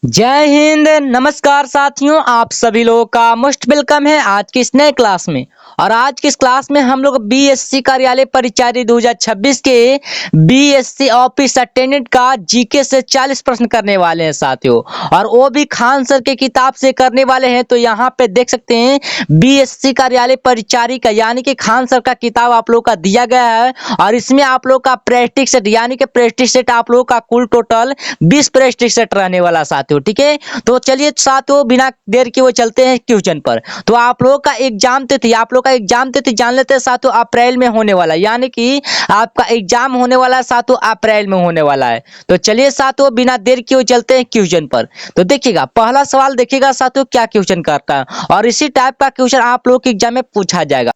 जय हिंद। नमस्कार साथियों, आप सभी लोगों का मोस्ट वेलकम है आज की इस नए क्लास में। और आज की इस क्लास में हम लोग बीएससी कार्यालय परिचारी 2026 के बीएससी ऑफिस अटेंडेंट का जीके से 40 प्रश्न करने वाले हैं साथियों, और वो भी खान सर के किताब से करने वाले हैं। तो यहाँ पे देख सकते हैं बीएससी कार्यालय परिचारी का यानी कि खान सर का किताब आप लोग का दिया गया है, और इसमें आप लोग का प्रेस्टिज सेट यानी कि प्रेस्टिज सेट आप लोग का कुल टोटल 20 प्रेस्टिज सेट रहने वाला साथियों। ठीक है, तो चलिए साथियों बिना देर के वो चलते हैं क्वेश्चन पर। तो आप लोग का एग्जाम तिथि जान लेते हैं साथियों, अप्रैल में होने वाला है, यानी कि आपका एग्जाम होने वाला है साथियों, अप्रैल में होने वाला है। तो चलिए साथियों बिना देर के वो चलते हैं क्वेश्चन पर। तो देखिएगा पहला सवाल, देखिएगा साथियों क्या क्वेश्चन करता है, और इसी टाइप का क्वेश्चन आप लोग के एग्जाम में पूछा जाएगा।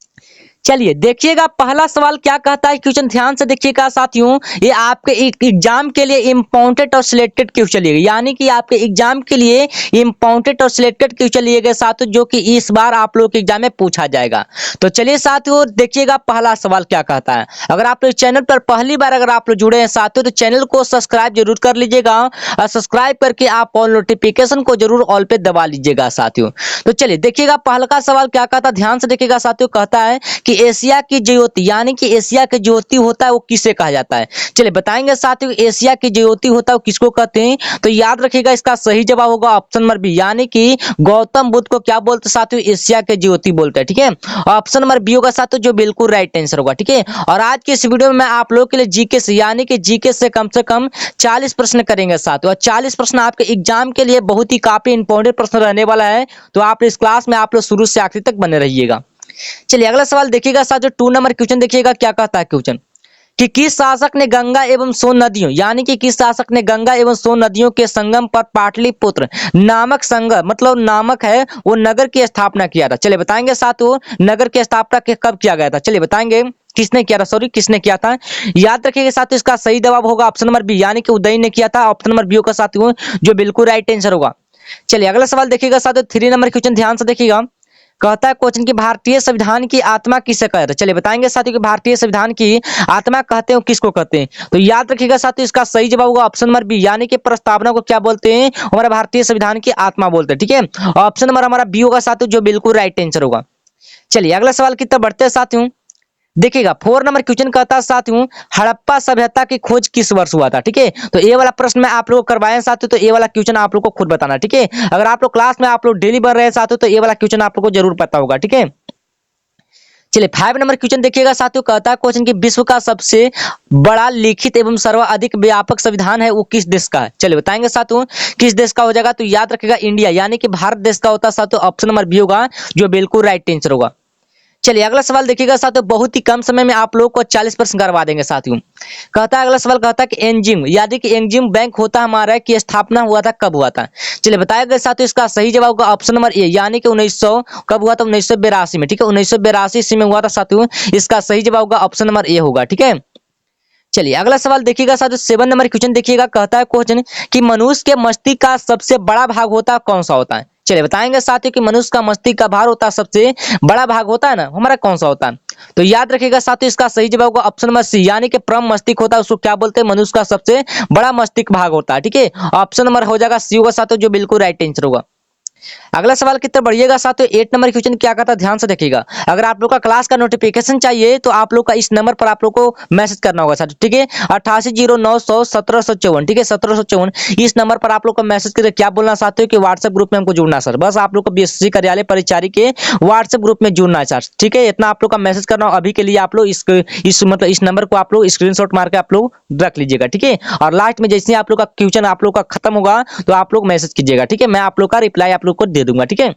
चलिए देखिएगा पहला सवाल क्या कहता है, क्वेश्चन ध्यान से देखिएगा साथियों। ये आपके एग्जाम के लिए इम्पोर्टेंट और सिलेक्टेड क्वेश्चन लिए गए, यानी कि आपके एग्जाम के लिए इम्पोर्टेंट और सिलेक्टेड क्वेश्चन लिए गए साथियों, जो कि इस बार आप लोग के एग्जाम में पूछा जाएगा। तो चलिए साथियों देखिएगा पहला सवाल क्या कहता है। अगर आप लोग चैनल पर पहली बार अगर आप लोग जुड़े हैं साथियों, तो चैनल को सब्सक्राइब जरूर कर लीजिएगा, और सब्सक्राइब करके आप ऑल नोटिफिकेशन को जरूर ऑल पे दबा लीजिएगा साथियों। तो चलिए देखिएगा पहला का सवाल क्या कहता है, ध्यान से देखिएगा साथियों। कहता है कि एशिया की ज्योति यानी कि एशिया की ज्योति होता है वो किसे कहा जाता है। चलिए बताएंगे साथियों, एशिया की ज्योति होता है वो किसको कहते हैं। तो याद रखिएगा इसका सही जवाब होगा ऑप्शन नंबर बी, यानी कि गौतम बुद्ध को क्या बोलते हैं साथियों, एशिया के ज्योति बोलते हैं। ठीक है, ऑप्शन नंबर बी होगा साथियों, जो बिल्कुल राइट आंसर होगा। ठीक है, और आज की इस वीडियो में मैं आप लोगों के लिए जीके से यानी कि जीके से कम 40 प्रश्न करेंगे साथियों, और 40 प्रश्न आपके एग्जाम के लिए बहुत ही काफी इंपॉर्टेंट प्रश्न रहने वाला है। तो आप इस क्लास में आप लोग शुरू से आखिर तक बने रहिएगा। चलिए अगला सवाल देखिएगा साथियों, 2 नंबर क्वेश्चन देखिएगा क्या कहता है क्वेश्चन, कि किस शासक ने गंगा एवं सोन नदियों यानी कि किस शासक ने गंगा एवं सोन नदियों के संगम पर पाटलिपुत्र नामक संगम मतलब नामक है वो नगर की स्थापना किया था। चलिए बताएंगे साथियों नगर की स्थापना कब किया गया था। चलिए बताएंगे किसने किया था, सॉरी किसने किया था। याद रखिएगा साथियों इसका सही जवाब होगा ऑप्शन नंबर बी, यानी कि उदय ने किया था। ऑप्शन नंबर बी होगा साथियों, जो बिल्कुल राइट आंसर होगा। चलिए अगला सवाल देखिएगा साथियों, 3 नंबर क्वेश्चन ध्यान से देखिएगा। कहता है क्वेश्चन की भारतीय संविधान की आत्मा किसे कहते हैं। चलिए बताएंगे साथियों कि भारतीय संविधान की आत्मा कहते हैं किसको कहते हैं। तो याद रखिएगा साथियों इसका सही जवाब होगा ऑप्शन नंबर बी, यानी कि प्रस्तावना को क्या बोलते हैं, हमारा भारतीय संविधान की आत्मा बोलते हैं। ठीक है, ऑप्शन नंबर हमारा बी होगा साथियों, जो बिल्कुल राइट आंसर होगा। चलिए अगला सवाल की तरफ बढ़ते हैं साथियों। देखिएगा 4 नंबर क्वेश्चन कहता है साथियों, हड़प्पा सभ्यता की खोज किस वर्ष हुआ था। ठीक है, तो ये वाला प्रश्न मैं आप लोगों को करवाए साथियों, तो ये वाला क्वेश्चन आप लोग को खुद बताना। ठीक है, अगर आप लोग क्लास में आप लोग डेली बढ़ रहे हैं साथियों, तो ये वाला क्वेश्चन आप लोग को जरूर पता होगा। ठीक है, चलिए 5 नंबर क्वेश्चन देखिएगा साथियों। कहता है क्वेश्चन की विश्व का सबसे बड़ा लिखित एवं सर्वाधिक व्यापक संविधान है वो किस देश का है। चलिए बताएंगे साथियों किस देश का हो जाएगा। तो याद रखिएगा इंडिया यानी कि भारत देश का होता है साथियों, ऑप्शन नंबर बी होगा, जो बिल्कुल राइट आंसर होगा। चलिए अगला सवाल देखिएगा साथियों, बहुत ही कम समय में आप लोगों को 40 प्रश्न करवा देंगे साथियों। कहता है अगला सवाल कहता है कि एंजिम यानी कि एंजिम बैंक होता हमारा की स्थापना हुआ था कब हुआ था। चलिए बताया गया साथियों इसका सही जवाब होगा ऑप्शन नंबर ए, यानी कि 1900 कब हुआ था, 1982 में। ठीक है, 1982 ईस्वी में हुआ था साथियों, इसका सही जवाब होगा ऑप्शन नंबर ए होगा। ठीक है, चलिए अगला सवाल देखिएगा साथियों, 7 नंबर क्वेश्चन देखिएगा। कहता है क्वेश्चन कि मनुष्य के मस्तिष्क का सबसे बड़ा भाग होता है कौन सा होता है। चलिए बताएंगे साथियों कि मनुष्य का मस्तिष्क का भाग होता है सबसे बड़ा भाग होता है ना हमारा, कौन सा होता है। तो याद रखिएगा साथियों इसका सही जवाब होगा ऑप्शन नंबर सी, यानी कि परम मस्तिष्क होता है उसको क्या बोलते हैं, मनुष्य का सबसे बड़ा मस्तिष्क भाग होता है। ठीक है, ऑप्शन नंबर हो जाएगा सी होगा साथियों, जो बिल्कुल राइट आंसर होगा। अगला सवाल की तरफ बढ़िएगा साथियों, 8 नंबर क्वेश्चन क्या कहता है ध्यान से देखिएगा। अगर आप लोग का क्लास का नोटिफिकेशन चाहिए तो आप लोग का इस नंबर पर आप लोग को मैसेज करना होगा साथियों। ठीक है, 8809001754। ठीक है, 1754 इस नंबर पर आप लोग को मैसेज करके क्या बोलना चाहते हो कि व्हाट्सएप ग्रुप में हमको जुड़ना सर, बस आप लोग को बीएससी कार्यालय परिचारी के व्हाट्सएप ग्रुप में जुड़ना है सर। ठीक है, इतना आप लोग का मैसेज करना अभी के लिए। आप लोग इस नंबर को आप लोग स्क्रीनशॉट मार के आप लोग रख लीजिएगा। ठीक है, और लास्ट में जैसे आप लोग का क्वेश्चन आप लोग का खत्म होगा तो आप लोग मैसेज कीजिएगा। ठीक है, मैं आप लोग का रिप्लाई आप लोग को दे दूंगा। ठीक है,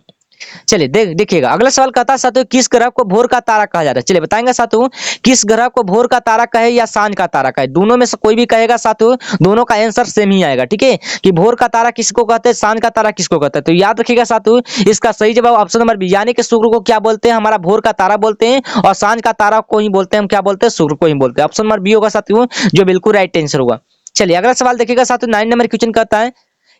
चलिए देखिएगा अगला सवाल कहता है साथियों, किस ग्रह को भोर का तारा कहा जाता है। चलिए बताएंगे साथियों किस ग्रह को भोर का तारा कहे या सांझ का तारा कहे, दोनों में से कोई भी कहेगा साथियों, दोनों का आंसर सेम ही आएगा। ठीक है, कि भोर का तारा किसको कहते हैं, सांझ का तारा किसको कहते हैं। तो याद रखिएगा साथियों इसका सही जवाब ऑप्शन नंबर बी, यानी कि शुक्र को क्या बोलते हैं, हमारा भोर का तारा बोलते हैं, और सांझ का तारा को ही बोलते हैं, हम क्या बोलते हैं, शुक्र को ही बोलते हैं। ऑप्शन नंबर बी होगा साथियों, जो बिल्कुल राइट आंसर होगा। चलिए अगला सवाल देखिएगा साथियों, 9 नंबर क्वेश्चन कहता है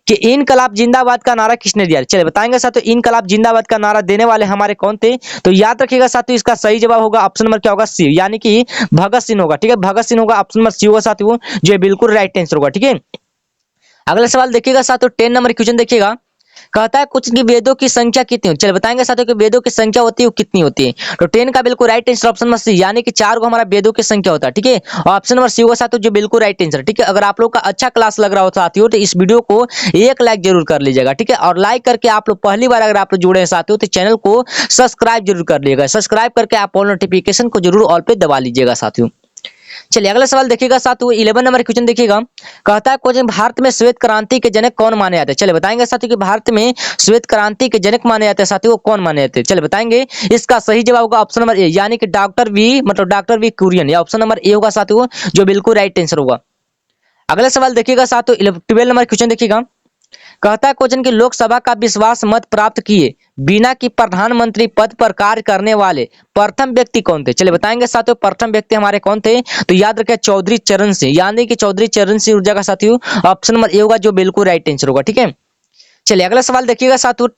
कि इनकलाब जिंदाबाद का नारा किसने दिया। चलिए बताएंगे साथियों इनकलाब जिंदाबाद का नारा देने वाले हमारे कौन थे। तो याद रखिएगा साथियों इसका सही जवाब होगा ऑप्शन नंबर क्या होगा, सी, यानी कि भगत सिंह होगा। ठीक है, भगत सिंह होगा, ऑप्शन नंबर सी होगा साथियों, जो बिल्कुल राइट आंसर होगा। ठीक है, अगला सवाल देखिएगा साथियों, 10 नंबर क्वेश्चन देखिएगा। कहता है कुछ की वेदों की संख्या कितनी होती है। चलिए बताएंगे साथियों कि वेदों की संख्या होती है वो कितनी होती है। तो 10 का बिल्कुल right answer option number c, यानी कि 4 को हमारा वेदों की संख्या होता है। ठीक है, और ऑप्शन नंबर सी होगा साथियों जो बिल्कुल राइट आंसर। ठीक है, अगर आप लोग का अच्छा क्लास लग रहा हो साथियों तो इस वीडियो को 1 लाइक जरूर कर लीजिएगा। ठीक है, और लाइक करके आप लोग पहली बार अगर आप लोग जुड़े हैं साथियों तो चैनल को सब्सक्राइब जरूर कर लीजिएगा। सब्सक्राइब करके आप ऑल नोटिफिकेशन को जरूर ऑल पे दबा लीजिएगा साथियों। चलिए अगला सवाल देखिएगा साथियों, 11 नंबर क्वेश्चन देखिएगा। कहता है क्वेश्चन, भारत में श्वेत क्रांति के जनक कौन माने जाते हैं। चलिए बताएंगे साथियों कि भारत में श्वेत क्रांति के जनक माने जाते हैं साथियों, वो कौन माने जाते हैं। चलिए बताएंगे, इसका सही जवाब होगा ऑप्शन नंबर ए, यानी कि डॉक्टर वी, मतलब डॉक्टर वी कुरियन, या ऑप्शन नंबर ए होगा साथियों जो बिल्कुल राइट आंसर होगा। अगला सवाल देखिएगा साथियों, 12 नंबर क्वेश्चन देखिएगा। कहता है क्वेश्चन की लोकसभा का विश्वास मत प्राप्त किए बिना कि प्रधानमंत्री पद पर कार्य करने वाले प्रथम व्यक्ति कौन थे। चलिए बताएंगे साथियों प्रथम व्यक्ति हमारे कौन थे। तो याद रखें चौधरी चरण सिंह, यानी कि चौधरी चरण सिंह ऊर्जा का साथियों ऑप्शन नंबर ए होगा जो बिल्कुल राइट आंसर होगा। ठीक है, चलिए अगला सवाल देखिएगा साथियों,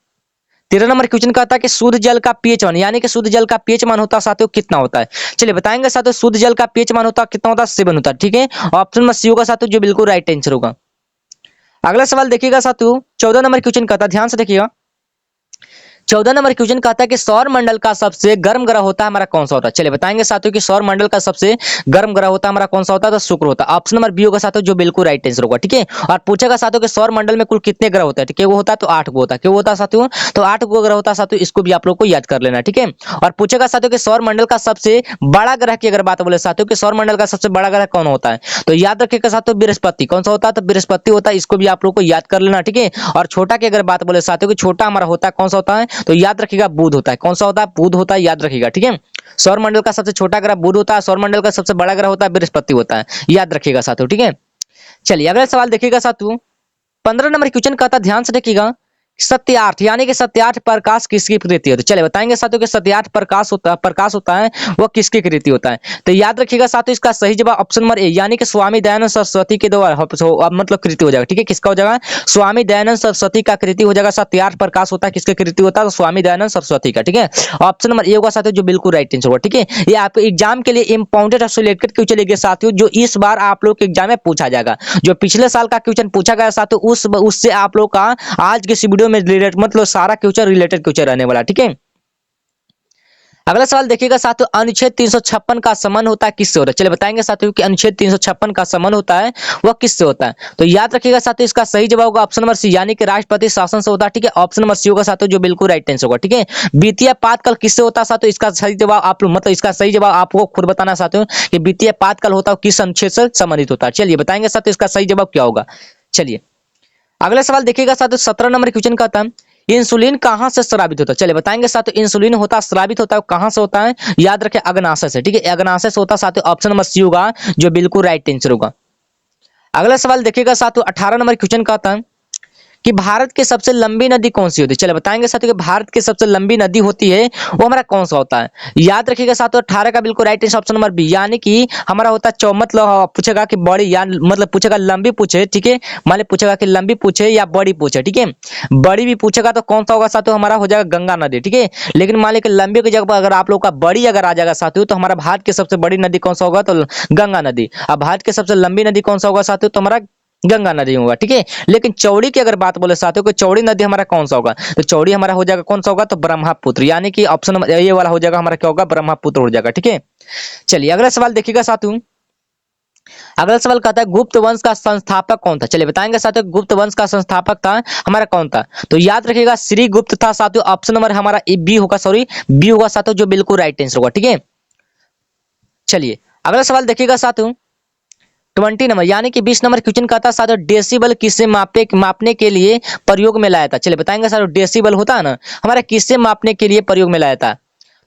13 नंबर क्वेश्चन कहता है कि शुद्ध जल का पीएच मान, यानी कि शुद्ध जल का पीएच मान होता है साथियों कितना होता है। चलिए बताएंगे साथियों शुद्ध जल का पीएच मान होता है कितना होता है, 7 होता है। ठीक है, ऑप्शन नंबर सी होगा साथियों जो बिल्कुल राइट आंसर होगा। अगला सवाल देखिएगा साथियों, 14 नंबर क्वेश्चन कहता है, ध्यान से देखिएगा। 14 नंबर क्वेश्चन कहता है कि सौर मंडल का सबसे गर्म ग्रह होता है हमारा कौन सा होता है। चलिए बताएंगे साथियों कि सौर मंडल का सबसे गर्म ग्रह होता है हमारा कौन सा होता है, तो शुक्र होता है। ऑप्शन नंबर बी होगा साथियों जो बिल्कुल राइट आंसर होगा। ठीक है, और पूछेगा साथियों कि सौर मंडल में कुल कितने ग्रह होते हैं। ठीक है, वो होता है तो 8 गो होता है। क्यों होता है साथियों, तो 8 गो ग्रह होता है साथियों, इसको भी आप लोग को याद कर लेना। ठीक है, और पूछेगा साथियों कि सौर मंडल का सबसे बड़ा ग्रह की अगर बात बोले साथियों कि सौर मंडल का सबसे बड़ा ग्रह कौन होता है, तो याद रखिएगा साथियों बृहस्पति। कौन सा होता है, तो बृहस्पति होता है, इसको भी आप लोग को याद कर लेना। ठीक है, और छोटा की अगर बात बोले साथियों कि छोटा हमारा होता है कौन सा होता है, तो याद रखिएगा बुध होता है। कौन सा होता है, बुध होता है, याद रखिएगा। ठीक है, सौर मंडल का सबसे छोटा ग्रह बुध होता है, सौर मंडल का सबसे बड़ा ग्रह होता है बृहस्पति होता है, याद रखिएगा साथियों। ठीक है, चलिए अगला सवाल देखिएगा साथियों, 15 नंबर क्वेश्चन का था, ध्यान से देखिएगा। सत्यार्थ, यानी कि सत्यार्थ प्रकाश किसकी कृति होती है। चलिए बताएंगे साथियों कि सत्यार्थ प्रकाश होता है वो किसकी कृति होता है। तो याद रखिएगा साथियों इसका सही जवाब ऑप्शन नंबर ए, यानी कि स्वामी दयानंद सरस्वती के द्वारा मतलब कृति हो जाएगा। ठीक है, किसका हो जाएगा, स्वामी दयानंद सरस्वती का कृति हो जाएगा। सत्यार्थ प्रकाश होता है किसकी कृति होता है, तो स्वामी दयानंद सरस्वती का। ठीक है, ऑप्शन नंबर ए होगा साथियों जो बिल्कुल राइट आंसर होगा। ठीक है, ये आपके एग्जाम के लिए इंपॉर्टेंट और सिलेक्टेड क्वेश्चन लेके साथियों जो इस बार आप लोग के एग्जाम में पूछा जाएगा। जो पिछले साल का क्वेश्चन पूछा गया साथियों उससे आप लोग का आज के इस वीडियो में रिलेटेड मतलब सारा क्वेश्चन रिलेटेड क्वेश्चन रहने वाला। ठीक है, अगला सवाल देखिएगा साथियों, अनुच्छेद 356 का संबंध होता है किससे होता है। चलिए बताएंगे साथियों कि अनुच्छेद 356 का संबंध होता है वह किससे होता है। तो याद रखिएगा साथियों इसका सही जवाब होगा ऑप्शन नंबर सी, यानी कि राष्ट्रपति शासन से होता है। ठीक है, ऑप्शन नंबर सी होगा साथियों जो बिल्कुल राइट आंसर होगा। ठीक है, वित्तीय पातकाल किससे होता है साथियों, इसका सही जवाब आप लोग मतलब इसका सही जवाब आपको खुद बताना साथियों कि वित्तीय पातकाल होता है किस अनुच्छेद से संबंधित होता है। चलिए बताएंगे साथियों इसका सही जवाब क्या होगा। चलिए अगला सवाल देखिएगा साथियों, 17 नंबर क्वेश्चन का था, इंसुलिन कहां से स्रावित होता है। चलिए बताएंगे साथियों इंसुलिन होता स्रावित होता है कहां से होता है, याद रखें अग्नाशय से। ठीक है, अग्नाशय से होता साथियों, ऑप्शन नंबर सी होगा जो बिल्कुल राइट आंसर होगा। अगला सवाल देखिएगा साथियों, 18 नंबर क्वेश्चन का था कि भारत की सबसे लंबी नदी कौन सी होती है। चलिए बताएंगे साथियों कि भारत की सबसे लंबी नदी होती है वो हमारा कौन सा होता है। याद रखिएगा साथियों 18 का बिल्कुल right answer option number b, यानी कि हमारा होता है मतलब पूछेगा कि बड़ी या मतलब पूछेगा लंबी पूछे। ठीक है, मान ली पूछेगा कि लंबी पूछे या बड़ी पूछे। ठीक है, बड़ी भी पूछेगा तो कौन सा होगा साथियों, हमारा हो जाएगा गंगा नदी। ठीक है, लेकिन मान ली कि लंबी की जगह पर अगर आप लोग का बड़ी अगर आ जाएगा साथियों तो हमारा भारत की सबसे बड़ी नदी कौन सा होगा, तो गंगा नदी। अब भारत की सबसे लंबी नदी कौन सा होगा साथियों, तो हमारा गंगा नदी होगा। ठीक है, लेकिन चौड़ी की अगर बात बोले साथियों कि चौड़ी नदी हमारा कौन सा होगा, तो चौड़ी हमारा हो जाएगा कौन सा होगा, तो ब्रह्मपुत्र, यानी कि ऑप्शन नंबर ये वाला हो जाएगा हमारा क्या होगा, ब्रह्मपुत्र हो जाएगा। ठीक है, चलिए अगला सवाल देखिएगा साथियों, अगला सवाल कहता है गुप्त वंश का संस्थापक कौन था। चलिए बताएंगे साथियों गुप्त वंश का संस्थापक था हमारा कौन था, तो याद रखिएगा श्री गुप्त था साथियों, ऑप्शन नंबर हमारा बी होगा, सॉरी बी होगा साथियों जो बिल्कुल राइट आंसर होगा। ठीक है, चलिए अगला सवाल देखिएगा साथियों, 20 नंबर यानी कि 20 नंबर क्वेश्चन कहता है साथियों डेसिबल किससे मापने के लिए प्रयोग में लाया था। चलिए बताएंगे साथियों डेसिबल होता है ना हमारा किससे मापने के लिए प्रयोग में लाया था,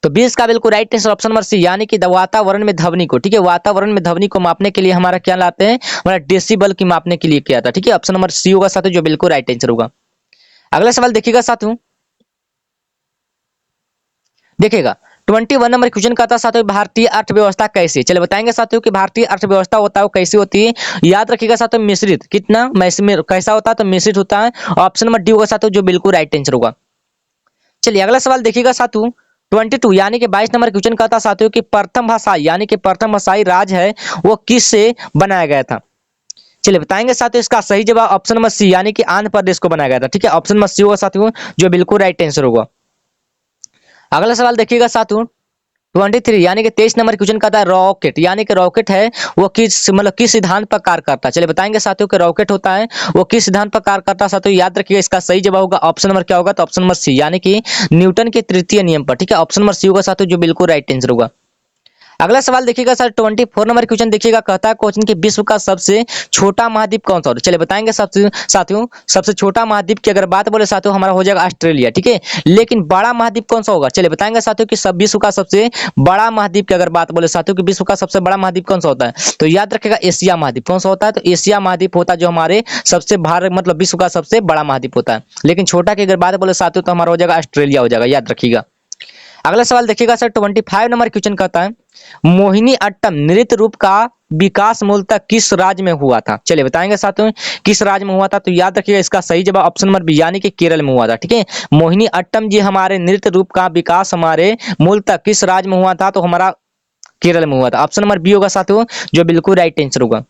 तो 20 का बिल्कुल right answer option number c, यानी कि वातावरण में ध्वनि को। ठीक है, वातावरण में ध्वनि को मापने के लिए हमारा क्या लाते हैं, हमारा डेसिबल की मापने के लिए किया था। ठीक है, ऑप्शन नंबर सी होगा साथियों जो बिल्कुल राइट आंसर होगा। अगला सवाल देखिएगा साथियों, देखिएगा 21 नंबर क्वेश्चन का था साथियों भारतीय अर्थव्यवस्था कैसी है। चलिए बताएंगे साथियों कि भारतीय अर्थव्यवस्था होता है वो कैसी होती है। याद रखिएगा साथियों मिश्रित, कितना कैसा होता है, तो मिश्रित होता है, ऑप्शन नंबर डी होगा साथियों जो बिल्कुल राइट आंसर होगा। चलिए अगला सवाल देखिएगा साथियों 22 यानी कि 22 नंबर क्वेश्चन का था साथियों कि प्रथम भाषाई यानी कि प्रथम भाषाई राज है वो किस से बनाया गया था। चलिए बताएंगे साथियों, इसका सही जवाब ऑप्शन नंबर सी यानी कि आंध्र प्रदेश को बनाया गया था। ठीक है, ऑप्शन नंबर सी होगा साथियों जो बिल्कुल राइट आंसर होगा। अगला सवाल देखिएगा साथियों, 23 यानी कि 23 नंबर क्वेश्चन का था रॉकेट, यानी कि रॉकेट है वो किस मतलब किस सिद्धांत पर कार्य करता है। चलिए बताएंगे साथियों कि रॉकेट होता है वो किस सिद्धांत पर कार्य करता है। साथियों याद रखिएगा, इसका सही जवाब होगा ऑप्शन नंबर क्या होगा, तो ऑप्शन नंबर सी यानी कि न्यूटन के तृतीय नियम पर। ठीक है, ऑप्शन नंबर सी होगा साथियों जो बिल्कुल राइट आंसर होगा। अगला सवाल देखिएगा सर, 24 नंबर क्वेश्चन देखिएगा, कहता है क्वेश्चन कि विश्व का सबसे छोटा महाद्वीप कौन सा होता है। चलिए बताएंगे सबसे साथियों, सबसे छोटा महाद्वीप की अगर बात बोले साथियों हमारा हो जाएगा ऑस्ट्रेलिया। ठीक है, लेकिन बड़ा महाद्वीप कौन सा होगा। चलिए बताएंगे साथियों कि सब विश्व का सबसे बड़ा महाद्वीप की अगर बात बोले साथियों कि विश्व का सबसे बड़ा महाद्वीप कौन सा होता है, तो याद रखेगा एशिया महाद्वीप। कौन सा होता है, तो एशिया महाद्वीप होता है जो हमारे सबसे भारत मतलब विश्व का सबसे बड़ा महाद्वीप होता है। लेकिन छोटा की अगर बात बोले साथियों तो हमारा हो जाएगा ऑस्ट्रेलिया हो जाएगा, याद रखिएगा। अगला सवाल देखिएगा सर, 25 नंबर क्वेश्चन कहता है मोहिनी अट्टम नृत्य रूप का विकास मूलतः किस राज्य में हुआ था। चलिए बताएंगे साथियों किस राज्य में हुआ था, तो याद रखिएगा इसका सही जवाब ऑप्शन नंबर बी यानी कि केरल में हुआ था। ठीक है, मोहिनी अट्टम जी हमारे नृत्य रूप का विकास हमारे मूलतः किस राज्य में हुआ था, तो हमारा केरल में हुआ था। ऑप्शन नंबर बी होगा साथियों जो बिल्कुल राइट आंसर होगा।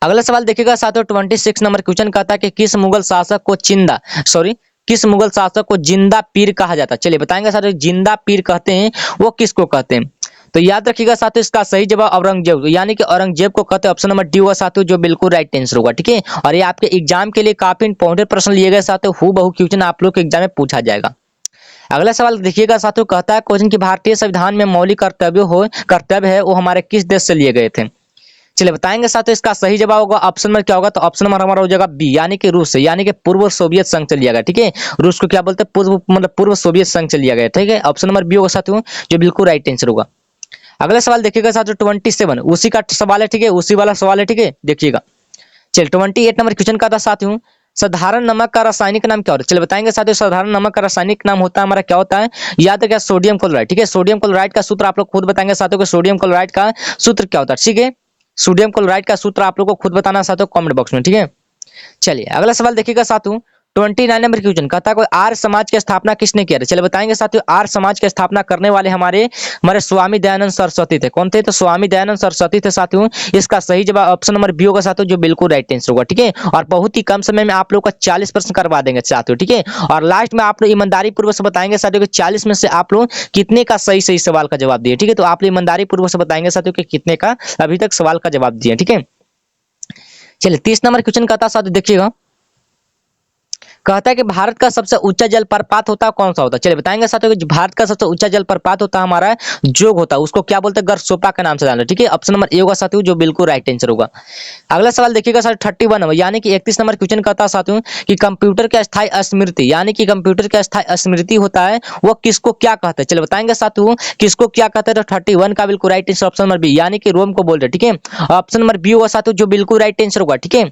अगला सवाल देखिएगा साथियों, 26 नंबर क्वेश्चन कहता है कि किस मुगल शासक को किस मुगल शासक को जिंदा पीर कहा जाता है। चलिए बताएंगे साथियों जिंदा पीर कहते हैं वो किसको कहते हैं, तो याद रखिएगा साथियों इसका सही जवाब औरंगजेब यानी कि औरंगजेब को कहते हैं। ऑप्शन नंबर डी होगा साथियों जो बिल्कुल राइट आंसर होगा। ठीक है, और ये आपके एग्जाम के लिए काफी इंपॉर्टेंट प्रश्न लिए गए साथियों, हूबहू क्वेश्चन आप लोग के एग्जाम में पूछा जाएगा। अगला सवाल देखिएगा साथियों, कहता है क्वेश्चन की भारतीय संविधान में मौलिक कर्तव्य है वो हमारे किस देश से लिए गए थे। चलिए बताएंगे साथियों इसका सही जवाब होगा ऑप्शन नंबर क्या होगा, तो ऑप्शन नंबर हमारा हो जाएगा बी यानी कि रूस से, यानी कि पूर्व सोवियत संघ से लिया गया। ठीक है, रूस को क्या बोलते हैं, पूर्व सोवियत संघ से लिया गया। ठीक है, ऑप्शन नंबर बी होगा साथियों जो बिल्कुल राइट आंसर होगा। अगला सवाल देखिएगा साथियों, 27 उसी का सवाल है। ठीक है, उसी वाला सवाल है। ठीक है, देखिएगा। चलिए 28 नंबर क्वेश्चन का था साथियों, साधारण नमक का रासायनिक नाम क्या होता है। चलिए बताएंगे साथियों साधारण नमक का रासायनिक नाम होता है हमारा क्या होता है, याद रखिएगा सोडियम क्लोराइड। ठीक है, सोडियम क्लोराइड का सूत्र आप लोग खुद बताएंगे साथियों कि सोडियम क्लोराइड का सूत्र क्या होता है। ठीक है, सोडियम क्लोराइड का सूत्र आप लोग को खुद बताना साथियों कमेंट बॉक्स में। ठीक है, चलिए अगला सवाल देखिएगा साथियों, 29 नंबर क्वेश्चन कहता है कोई आर्य समाज की स्थापना किसने किया था। चलिए बताएंगे साथियों आर्य समाज की स्थापना करने वाले हमारे हमारे स्वामी दयानंद सरस्वती थे। कौन थे, तो स्वामी दयानंद सरस्वती थे साथियों। इसका सही जवाब ऑप्शन नंबर बी होगा साथियों जो बिल्कुल राइट आंसर होगा। ठीक है, और बहुत ही कम समय में आप लोग का 40 प्रश्न करवा देंगे साथियों। ठीक है, और लास्ट में आप लोग ईमानदारी पूर्वक से बताएंगे साथियों कि 40 में से आप लोग कितने का सही सही सवाल का जवाब दिए। ठीक है, तो आप लोग ईमानदारी पूर्वक से बताएंगे साथियों कि कितने का अभी तक सवाल का जवाब दिए। ठीक है, चलिए 30 नंबर क्वेश्चन कहता है साथियों देखिएगा, कहता है कि भारत का सबसे ऊंचा जलप्रपात होता है कौन सा होता है। चलिए बताएंगे साथियों कि भारत का सबसे ऊंचा जलप्रपात होता है हमारा जोग होता है, उसको क्या बोलते हैं, गरसोपा के नाम से जानते हैं। ठीक है, ऑप्शन नंबर ए होगा साथियों जो बिल्कुल राइट आंसर होगा। अगला सवाल देखिएगा सर 31 नंबर यानी कि 31 नंबर क्वेश्चन कहता है साथियों कि कंप्यूटर के अस्थायी स्मृति यानी कि कंप्यूटर के अस्थायी स्मृति होता है वो किसको क्या कहते हैं। चलिए बताएंगे साथियों किसको क्या कहते हैं, तो 31 का बिल्कुल right answer option number b यानी कि रोम को बोलते हैं। ठीक है, ऑप्शन नंबर बी होगा साथियों जो बिल्कुल राइट आंसर होगा। ठीक है,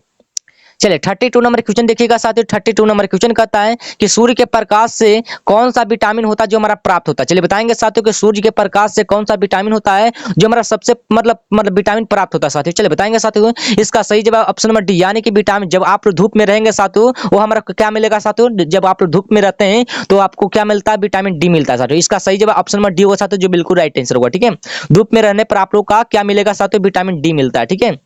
चलिए 32 नंबर क्वेश्चन देखिएगा साथियों, 32 नंबर क्वेश्चन कहता है कि सूर्य के प्रकाश से कौन सा विटामिन होता है जो हमारा प्राप्त होता है। चलिए बताएंगे साथियों कि सूर्य के प्रकाश से कौन सा विटामिन होता है जो हमारा सबसे मतलब विटामिन प्राप्त होता है साथियों। चलिए बताएंगे साथियों इसका सही जवाब ऑप्शन नंबर डी यानी कि विटामिन। जब आप लोग धूप में रहेंगे साथियों वो हमारा क्या मिलेगा साथियों, जब आप लोग धूप में रहते हैं तो आपको क्या मिलता है, विटामिन डी मिलता है साथियों। इसका सही जवाब ऑप्शन नंबर डी होगा साथियों जो बिल्कुल राइट आंसर होगा। ठीक है, धूप में रहने पर आप लोग का क्या मिलेगा साथियों, विटामिन डी मिलता है। ठीक है,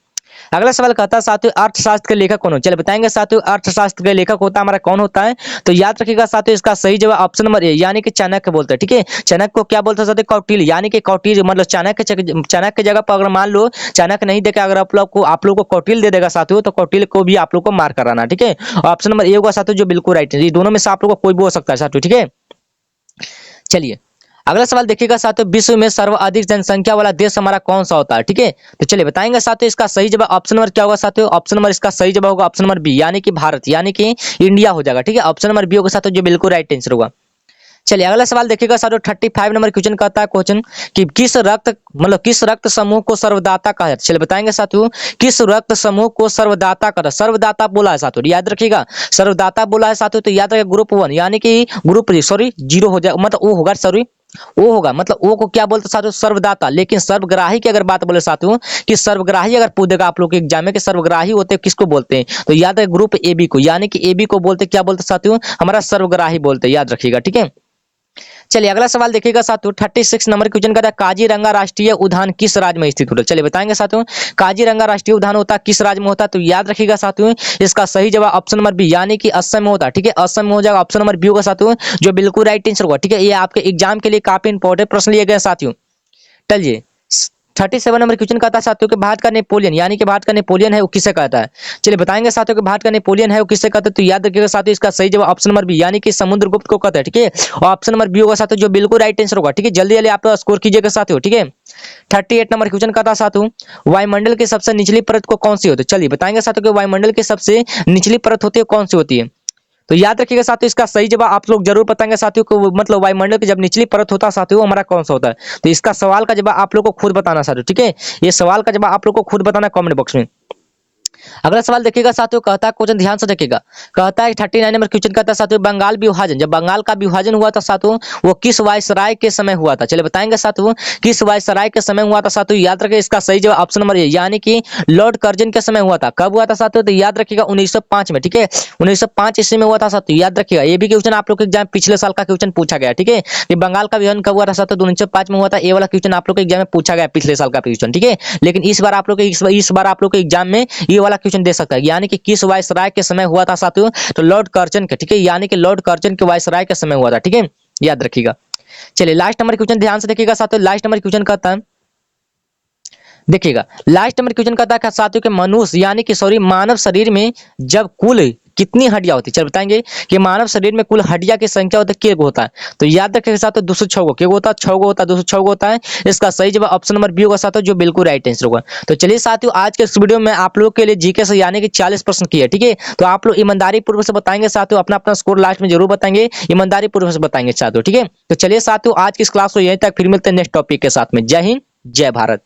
अगला सवाल कहता है साथियों अर्थशास्त्र के लेखक कौन हो। चलिए बताएंगे साथियों अर्थशास्त्र के लेखक होता है हमारा कौन होता है, तो याद रखिएगा साथियों इसका सही जवाब ऑप्शन नंबर ए यानी कि चाणक्य बोलते हैं। ठीक है, चाणक्य को क्या बोलते हैं साथियों, कौटिल्य यानी कि कौटिल्य मतलब चाणक्य की जगह पर अगर मान लो चाणक्य नहीं देगा अगर आप लोग को कौटिल्य दे देगा साथियों तो कौटिल्य को भी आप लोग को मार कराना। ठीक है, ऑप्शन नंबर ए होगा साथियों जो बिल्कुल राइट है। ये दोनों में से आप लोग को कोई भी हो सकता है साथियों। ठीक है, चलिए अगला सवाल देखिएगा साथियों विश्व में सर्वाधिक जनसंख्या वाला देश हमारा कौन सा होता है। ठीक है, तो चलिए बताएंगे साथियों इसका सही जवाब ऑप्शन नंबर क्या होगा साथियों, ऑप्शन नंबर इसका सही जवाब होगा ऑप्शन नंबर बी यानी कि भारत यानी कि इंडिया हो जाएगा। ठीक है, ऑप्शन नंबर बी होगा साथियों जो बिल्कुल राइट आंसर होगा। चलिए अगला सवाल देखिएगा साथियों 35 नंबर क्वेश्चन कहता है क्वेश्चन कि किस रक्त समूह को सर्वदाता कहा जाता है। चलिए बताएंगे साथियों किस रक्त समूह को सर्वदाता कहा, सर्वदाता बोला है साथियों, याद रखिएगा सर्वदाता बोला है साथियों, तो याद रखिएगा ग्रुप 1 यानी कि ग्रुप जीरो हो जाए मतलब ओ होगा वो होगा मतलब वो को क्या बोलते साथियों, सर्वदाता। लेकिन सर्वग्राही की अगर बात बोले साथियों कि सर्वग्राही अगर पूछ देगा आप लोग के एग्जाम में कि सर्वग्राही होते किसको बोलते हैं, तो याद है ग्रुप ए बी को यानी कि ए बी को बोलते क्या बोलते साथियों, हमारा सर्वग्राही बोलते, याद रखिएगा। ठीक है, चलिए अगला सवाल देखिएगा साथियों, 36 नंबर क्वेश्चन का था, काजीरंगा राष्ट्रीय उद्यान किस राज्य में स्थित होता है। चलिए बताएंगे साथियों, काजीरंगा राष्ट्रीय उद्यान होता है किस राज्य में होता है, तो याद रखिएगा साथियों, इसका सही जवाब ऑप्शन नंबर बी यानी कि असम में होता है। ठीक है, असम में हो जाएगा, ऑप्शन नंबर बी होगा साथियों, जो बिल्कुल राइट आंसर होगा। ठीक है, ये आपके एग्जाम के लिए काफी इंपॉर्टेंट प्रश्न लिए गए साथियों। चलिए 37 नंबर क्वेश्चन कहता है साथियों कि भारत का नेपोलियन यानी कि भारत का नेपोलियन है वो किसे कहता है। चलिए बताएंगे साथियों कि भारत का नेपोलियन है वो किसे कहते हैं, तो याद रखिएगा साथियों, इसका सही जवाब ऑप्शन नंबर बी यानी कि समुद्रगुप्त को कहता है। ठीक है, और ऑप्शन नंबर बी होगा साथियों, जो बिल्कुल राइट आंसर होगा। ठीक है, जल्दी जल्दी आप लोग स्कोर कीजिएगा साथियों। ठीक है, 38 नंबर क्वेश्चन कहता है साथियों, वायुमंडल की सबसे निचली परत को कौन सी होती है। चलिए बताएंगे साथियों कि वायुमंडल की सबसे निचली परत होती है कौन सी होती है, तो याद रखिएगा साथियों, इसका सही जवाब आप लोग जरूर बताएंगे साथियों को, मतलब वायुमंडल की जब निचली परत होता है साथियों हमारा कौन सा होता है। तो इसका सवाल का जवाब आप लोग को खुद बताना साथियों। ठीक है, ये सवाल का जवाब आप लोग को खुद बताना कमेंट बॉक्स में। अगला सवाल देखिएगा साथियों, कहता है क्वेश्चन ध्यान से देखिएगा, कहता है 39 नंबर क्वेश्चन कहता है साथियों, बंगाल विभाजन, जब बंगाल का विभाजन हुआ था साथियों वो किस वायसराय के समय हुआ था। चलिए बताएंगे साथियों, किस वायसराय के समय हुआ था साथियों, याद रखिए इसका सही जवाब ऑप्शन नंबर ए यानी कि लॉर्ड कर्जन के समय हुआ था। कब हुआ था साथियों, तो याद रखिएगा 1905 में। ठीक है, 1905 ईस्वी में हुआ था साथियों, याद रखिएगा। ये भी क्वेश्चन आप लोग के एग्जाम पिछले साल का क्वेश्चन पूछा गया। ठीक है, कि बंगाल का विभाजन कब हुआ था साथियों, 1905 में हुआ था। ये वाला क्वेश्चन आप लोग के एग्जाम में पूछा गया पिछले साल का क्वेश्चन। ठीक है, लेकिन इस बार आप लोग इस बार आप लोग के एग्जाम में ये वाला क्वेश्चन दे सकता है, यानी कि किस वायसराय के समय हुआ था साथियों, तो लॉर्ड कर्जन के। ठीक है, यानी कि लॉर्ड कर्जन के वायसराय के समय हुआ था। ठीक है, याद रखिएगा। चलिए लास्ट नंबर क्वेश्चन ध्यान से देखिएगा साथियों, लास्ट नंबर क्वेश्चन कहता है, देखिएगा लास्ट नंबर क्वेश्चन कहता है साथियों कि मनुष्य यानी कि सॉरी मानव शरीर में जब कुल कितनी हड्डियां होती है। चल बताएंगे कि मानव शरीर में कुल हड्डियां की संख्या होता है के होता है, तो याद रखिएगा साथियों 206 गो के होता है, 6 गो होता है, 206 गो होता है। इसका सही जवाब ऑप्शन नंबर बी होगा साथियों, जो बिल्कुल राइट आंसर होगा। तो चलिए साथियों, आज के इस वीडियो में आप लोग के लिए जीके से यानी कि 40 प्रश्न किए। ठीक है, तो आप लोग ईमानदारी पूर्वक से बताएंगे साथियों, अपना अपना स्कोर लास्ट में जरूर बताएंगे, ईमानदारी पूर्वक से बताएंगे साथियों। ठीक है, तो चलिए साथियों, आज की इस क्लास को यहीं तक, फिर मिलते हैं नेक्स्ट टॉपिक के साथ में। जय हिंद, जय भारत।